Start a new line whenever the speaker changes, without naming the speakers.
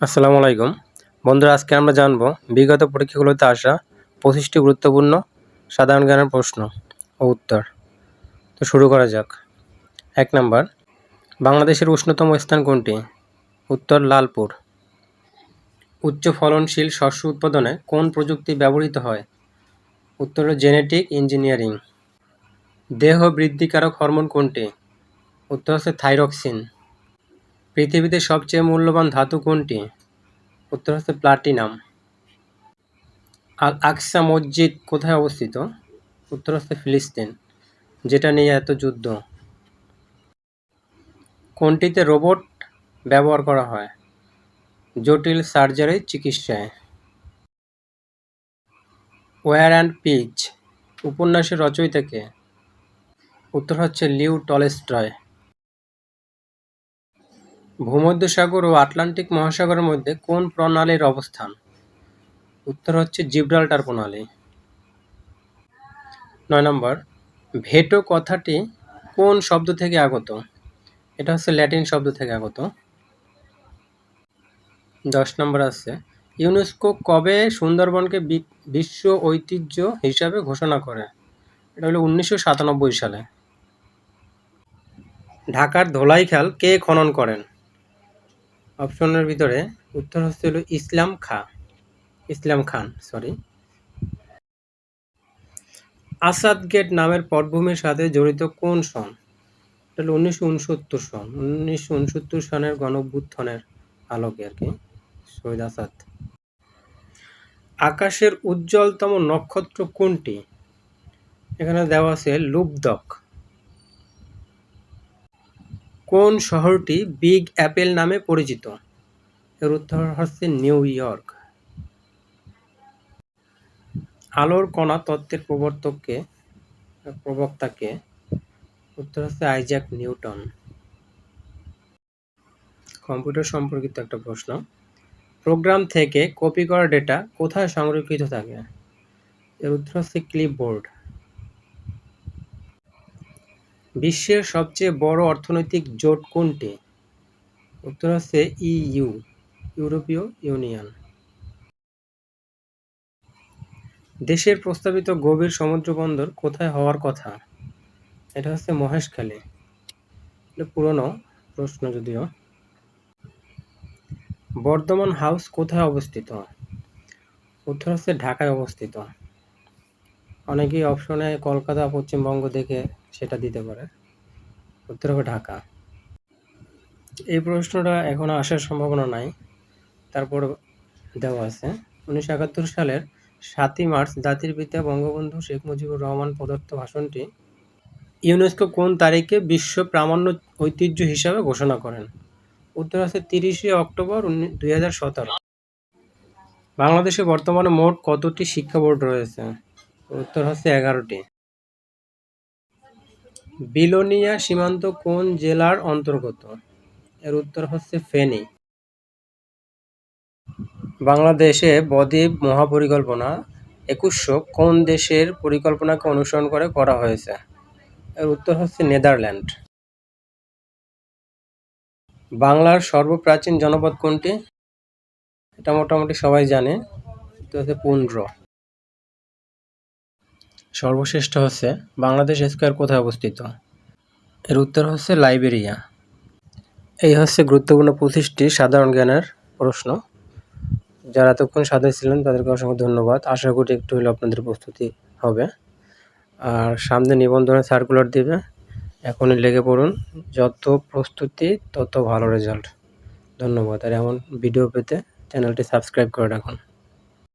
আসসালামু আলাইকুম বন্ধুরা, আজকে আমরা জানব বিগত পরীক্ষাগুলোতে আসা 25টি গুরুত্বপূর্ণ সাধারণ জ্ঞানের প্রশ্ন ও উত্তর। তো শুরু করা যাক। 1 নাম্বার, বাংলাদেশের উষ্ণতম স্থান কোনটি? উত্তর লালপুর। উচ্চ ফলনশীল শস্য উৎপাদনে কোন প্রযুক্তি ব্যবহৃত হয়? উত্তর জেনেটিক ইঞ্জিনিয়ারিং। দেহ বৃদ্ধিকারক হরমোন কোনটি? উত্তর হচ্ছে থাইরক্সিন। পৃথিবীতে সবচেয়ে মূল্যবান ধাতু কোনটি? উত্তর হচ্ছে প্লাটিনাম। আল আকসা মসজিদ কোথায় অবস্থিত? উত্তর হচ্ছে ফিলিস্তিন, যেটা নিয়ে এত যুদ্ধ। কোনটিতে রোবট ব্যবহার করা হয়? জটিল সার্জারি চিকিৎসায়। ওয়ার অ্যান্ড পিচ উপন্যাসের রচয়িতা কে? উত্তর হচ্ছে লিও টলস্টয়। ভূমধ্যসাগর ও আটলান্টিক মহাসাগরের মধ্যে কোন প্রণালীর অবস্থান? উত্তর হচ্ছে জিব্রাল্টার প্রণালী। 9 নম্বর, ভেটো কথাটি কোন শব্দ থেকে আগত? এটা হচ্ছে ল্যাটিন শব্দ থেকে আগত। 10 নম্বর আছে, ইউনেস্কো কবে সুন্দরবনকে বিশ্ব ঐতিহ্য হিসাবে ঘোষণা করে? এটা হলো 1997 সালে। ঢাকার ধোলাইখাল কে খনন করেন? অপশনের ভিতরে উত্তর হচ্ছে হলো ইসলাম খান। আসাদ গেট নামের পটভূমির সাথে জড়িত কোন সন? এটা হলো 1969 সন। 1969 সনের গণঅভ্যুত্থানের আলোকে আর কি, শহীদ আসাদ। আকাশের উজ্জ্বলতম নক্ষত্র কোনটি? এখানে দেওয়া আছে লুবদক। কোন শহরটি বিগ অ্যাপেল নামে পরিচিত? এর উত্তর হচ্ছে নিউ ইয়র্ক। আলোর কণা তত্ত্বের প্রবক্তাকে? উত্তর হচ্ছে আইজ্যাক নিউটন। কম্পিউটার সম্পর্কিত একটা প্রশ্ন, প্রোগ্রাম থেকে কপি করা ডেটা কোথায় সংরক্ষিত থাকে? এর উত্তর হচ্ছে ক্লিপবোর্ড। বিশ্বের সবচেয়ে বড় অর্থনৈতিক জোট কোনটি? উত্তর হচ্ছে ইউরোপীয় ইউনিয়ন। দেশের প্রস্তাবিত গভীর সমুদ্র বন্দর কোথায় হওয়ার কথা? এটা হচ্ছে মহেশখালী। এটা পুরনো প্রশ্ন যদিও। বর্ধমান হাউস কোথায় অবস্থিত? উত্তর হচ্ছে ঢাকায় অবস্থিত। অনেকেই অপশনে কলকাতা পশ্চিমবঙ্গ দেখে সেটা দিতে পারে, উত্তর হবে ঢাকা। এই প্রশ্নটা এখনো আসার সম্ভাবনা নাই, তারপর দেওয়া আছে 1971 সালের 7ই মার্চ জাতির পিতা বঙ্গবন্ধু শেখ মুজিবুর রহমান প্রদত্ত ভাষণটি ইউনেস্কো কোন তারিখে বিশ্ব প্রামাণ্য ঐতিহ্য হিসাবে ঘোষণা করেন? উত্তর আছে 30শে অক্টোবর 2017। বাংলাদেশে বর্তমানে মোট কতটি শিক্ষা বোর্ড রয়েছে? উত্তর হচ্ছে 11টি। বিলোনিয়া সীমান্ত কোন জেলার অন্তর্গত? এর উত্তর হচ্ছে ফেনী। বাংলাদেশে বদ্বীপ মহাপরিকল্পনা 2100 কোন দেশের পরিকল্পনাকে অনুসরণ করে করা হয়েছে? এর উত্তর হচ্ছে নেদারল্যান্ড। বাংলার সর্বপ্রাচীন জনপদ কোনটি? এটা মোটামুটি সবাই জানে, এটা হচ্ছে পুন্ড্র। সর্বশ্রেষ্ঠ হচ্ছে বাংলাদেশ স্কয়ার কোথায় অবস্থিত? এর উত্তর হচ্ছে লাইবেরিয়া। এই হচ্ছে গুরুত্বপূর্ণ 25টি সাধারণ জ্ঞানের প্রশ্ন। যারা এতক্ষণ সাথে ছিলেন তাদেরকে অসংখ্য ধন্যবাদ। আশা করি একটু হলেও আপনাদের প্রস্তুতি হবে। আর সামনে নিবন্ধনের সার্কুলার দিবে, এখনই লেগে পড়ুন। যত প্রস্তুতি তত ভালো রেজাল্ট। ধন্যবাদ। আর এমন ভিডিও পেতে চ্যানেলটি সাবস্ক্রাইব করে রাখুন।